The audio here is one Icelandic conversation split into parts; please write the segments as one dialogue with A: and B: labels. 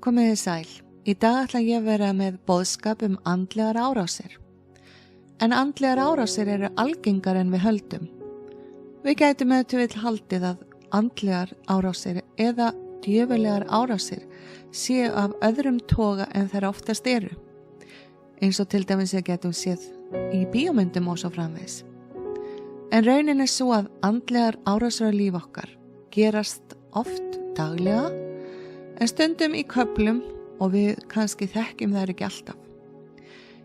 A: Komiði sæl. Í dag ætla ég að vera með boðskap andlegar árásir. En andlegar árásir eru algengar en við höldum. Við gætum auðvitað haldið að andlegar árásir eða djöfulegar árásir séu af öðrum toga en þær oftast eru. Eins og til dæmis við getum séð í bíómyndum og svo framvegis. En raunin er svo að andlegar árásir á líf okkar gerast oft daglega, en stundum í köflum og við kannski þekkjum þær ekki alltaf.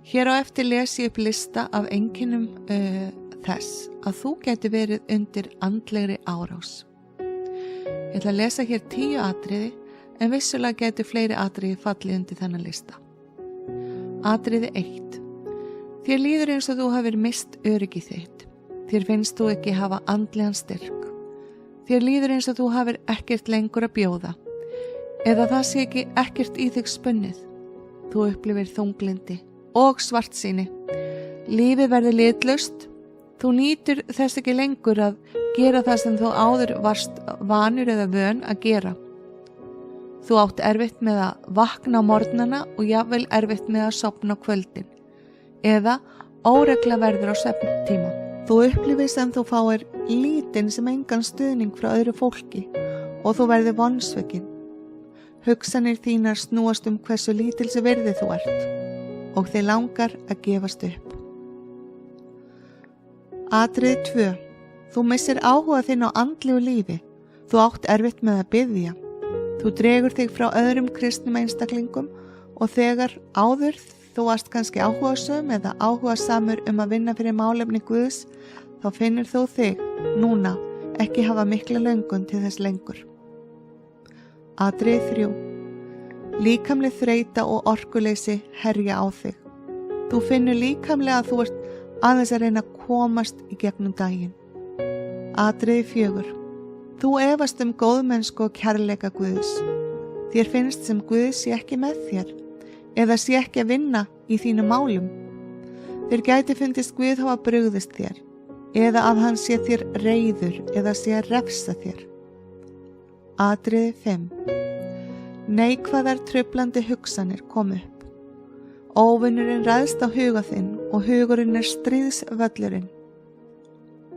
A: Hér á eftir lesi ég upp lista af einkennum þess að þú geti verið undir andlegri árás. Ég ætla að lesa hér 10 atriði, en vissulega geti fleiri atriði fallið undir þennan lista. Atriði 1. Þér líður eins og þú hafir mist öryggi þitt. Þér finnst þú ekki hafa andlegan styrk. Þér líður eins og þú hafir ekkert lengur að bjóða. Eða það sé ekkert í þig spunnið. Þú upplifir þunglindi og svartsýni. Lífið verður litlaust. Þú nýtur þess ekki lengur að gera það sem þú áður varst vanur eða vön að gera. Þú átt erfitt með að vakna á morgnana og jafnvel erfitt með að sofna á kvöldin. Eða óregla verður á svefntíma. Þú upplifir sem þú fáir lítinn sem engan stuðning frá öðru fólki og þú verður vonsvikinn. Hugsanir þínar snúast hversu lítils virði þú ert og þig langar að gefast upp. Atriði 2. Þú missir áhuga þinn á andlegu lífi. Þú átt erfitt með að biðja. Þú dregur þig frá öðrum kristnum einstaklingum og þegar áður þú varst kannski áhugasöm eða áhugasamur að vinna fyrir málefni Guðs, þá finnur þú þig núna ekki hafa mikla löngun til þess lengur. Atriði 3. Líkamleg þreyta og orkuleysi herja á þig. Þú finnur líkamlega að þú ert aðeins að reyna að komast í gegnum daginn. Atriði 4. Þú efast góðmennsku og kærleika Guðs. Þér finnst sem Guð sé ekki með þér eða sé ekki að vinna í þínum málum. Þér gæti fundist Guð hafa brugðist þér eða að hann sé þér reiður eða sé að refsa þér. Atriði 5. Neikvæðar truflandi hugsanir kom upp. Óvinurinn ræðst á huga þinn og hugurinn er stríðsvöllurinn.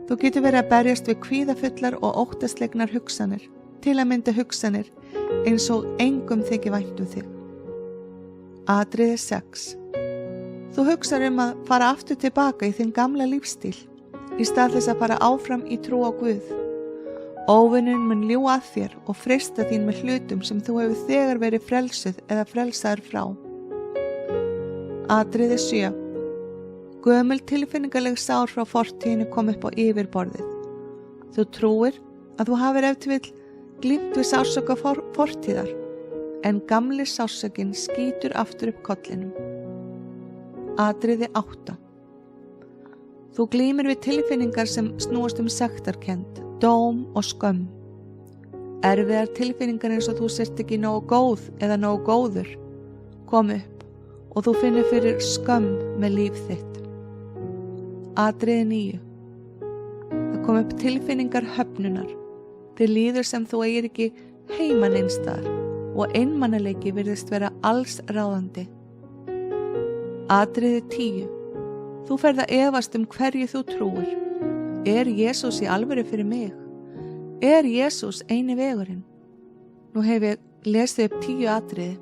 A: Þú getur verið að berjast við kvíðafullar og óttaslegnar hugsanir, til að mynda hugsanir eins og engum þykir vænt þig. Atriði 6. Þú hugsar að fara aftur tilbaka í þinn gamla lífstíl, í stað þess að fara áfram í trú á Guð. Óvinurinn mun ljúga að þér og freista þín með hlutum sem þú hefur þegar verið frelsuð eða frelsaður frá. Atriði 7. Gömul tilfinningaleg sár frá fortíðinni kom upp á yfirborðið. Þú trúir að þú hafir ef til vill glímt við sársauka fortíðar, en gamli sársaukin skýtur aftur upp kollinum. Atriði 8. Þú glímir við tilfinningar sem snúast sektarkennd, dóm og skömm. Erfiðar tilfinningar eins og þú sért ekki nógu góð eða nógu góður kom upp og þú finnur fyrir skömm með líf þitt. Atriði 9. Það kom upp tilfinningar höfnunar. Þér líður sem þú eigir ekki heima neins staðar og einmanaleiki virðist vera alls ráðandi. Atriði 10. Þú ferð að efast hverju þú trúir. Er Jesús í alvöru fyrir mig? Er Jesús eini vegurinn? Nú hef ég lesið upp 10 atriði.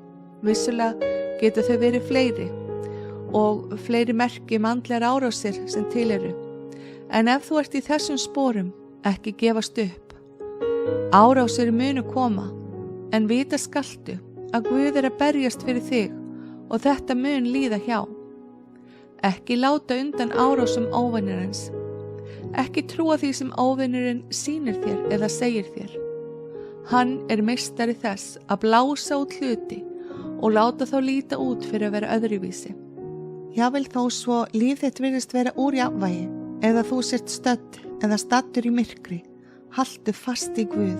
A: Vissulega geta þau verið fleiri og fleiri merki andlegar árásir sem til eru. En ef þú ert í þessum sporum, ekki gefast upp. Árásir munu koma, en vita skaltu að Guð er að berjast fyrir þig og þetta mun líða hjá. Ekki láta undan árásum óvinarins. Ekki trúa því sem óvinurinn sýnir þér eða segir þér. Hann er meistari þess að blása út hluti og láta þá líta út fyrir að vera öðruvísi. Jafnvel þó svo líf þitt virðist vera úr jafnvægi eða þú sért stödd eða staddur í myrkri, haltu fast í Guð.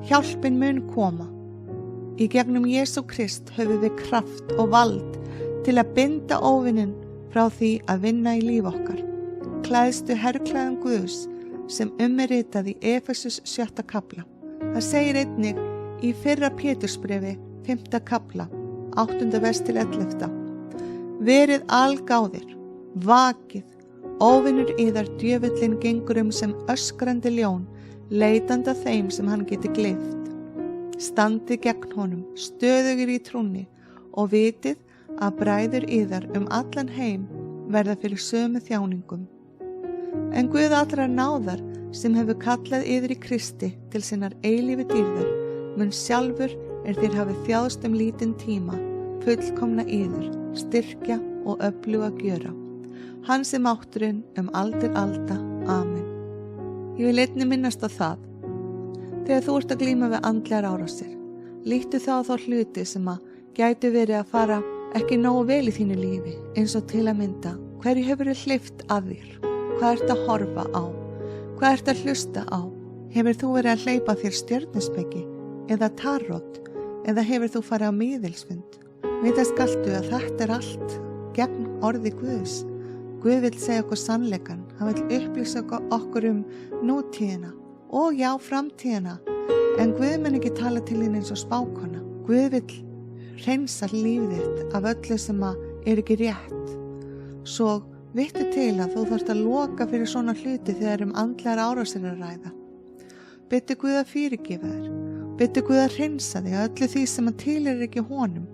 A: Hjálpin mun koma. Í gegnum Jesú Krist höfum við kraft og vald til að binda óvininn frá því að vinna í líf okkar. Klæðstu herklæðum Guðs sem er ritað í Efesus 7. kafla. Það segir einnig í 1. Pétursbrefi 5. kafla 8. vers til 11. Verið algáðir, vakið, óvinur yðar djöfullinn gengur sem öskrandi ljón, leitandi að þeim sem hann geti gleypt. Standið gegn honum, stöðugir í trúnni og vitið að bræður yðar allan heim verða fyrir sömu þjáningum. En Guð allrar náðar sem hefur kallað yður í Kristi til sinnar eilífu dýrðar mun sjálfur þér hafi þjáðst lítinn tíma fullkomna yður, styrkja og öfluga gjöra. Hann sem mátturinn aldir alda. Amen. Ég vil einnig minnast á það. Þegar þú ert að glíma við andlegar árásir, líttu þá hluti sem gætu verið að fara ekki nógu vel í þínu lífi, eins og til að mynda hverju hefur hleypt að þér, hvað ert að horfa á, hvað ert að hlusta á, hefur þú verið að hleypa þér stjörnuspeki eða tarot, eða hefur þú farið á miðilsfund. Vita skaltu að þetta allt gegn orði Guðs. Guð vill segja okkur sannleikann, hann vill upplýsa okkur nútíðina og já, framtíðina, en Guð mun ekki tala til þín eins og spákona. Guð vill hreinsa lífið þitt af öllu sem ekki rétt. Svo vittu til að þú þarft að loka fyrir svona hluti þegar andlegar árásir að ræða. Biðdu Guð að fyrirgefa þér, biðdu Guð að hreinsa þig af öllu því sem tilheyrir ekki honum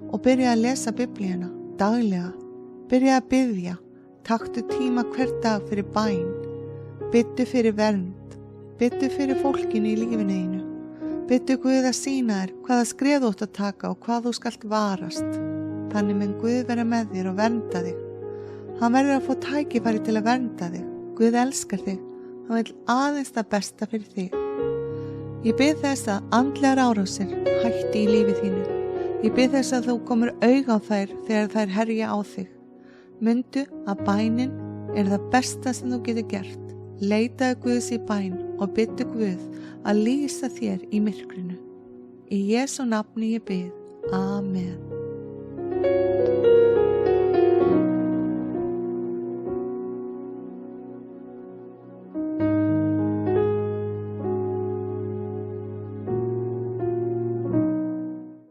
A: og byrja að lesa Biblíuna daglega, byrja að biðja, taktu tíma hver dag fyrir bæn, biðdu fyrir vernd, biðdu fyrir fólkinu í lífinu einu. Biðdu Guð að sýna þér hvaða skref þú átt að taka og hvað þú skalt varast. Þannig mun Guð vera með þér og vernda þig. Hann verður að fá tækifæri til að vernda þig. Guð elskar þig. Hann vill aðeins það besta fyrir þig. Ég bið þess að andlegar árásir hætti í lífi þínu. Ég bið þess að þú komur auga á þær þegar þær herja á þig. Mundu að bænin það besta sem þú getur gert. Leitaðu Guðs í bæn og biðdu Guð að lýsa þér í myrkrinu. Í Jesú nafni ég bið. Amen.